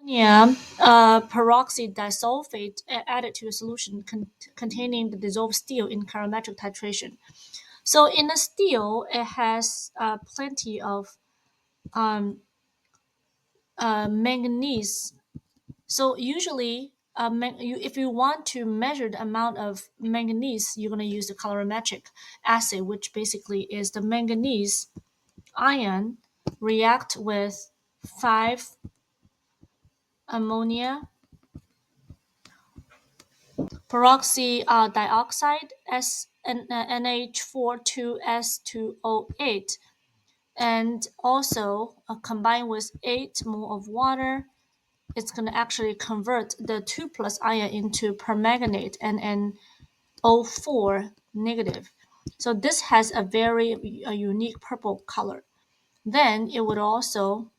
Ammonium peroxydisulfate added to a solution containing the dissolved steel in colorimetric titration. So in the steel, it has plenty of um, manganese. So usually, if you want to measure the amount of manganese, you're going to use the colorimetric assay, which basically is the manganese ion react with 5 ammonia peroxy dioxide NH42S2O8, and also combined with 8 mole of water. It's going to actually convert the 2 plus ion into permanganate and NO4 negative. So this has a very unique purple color. Then it would also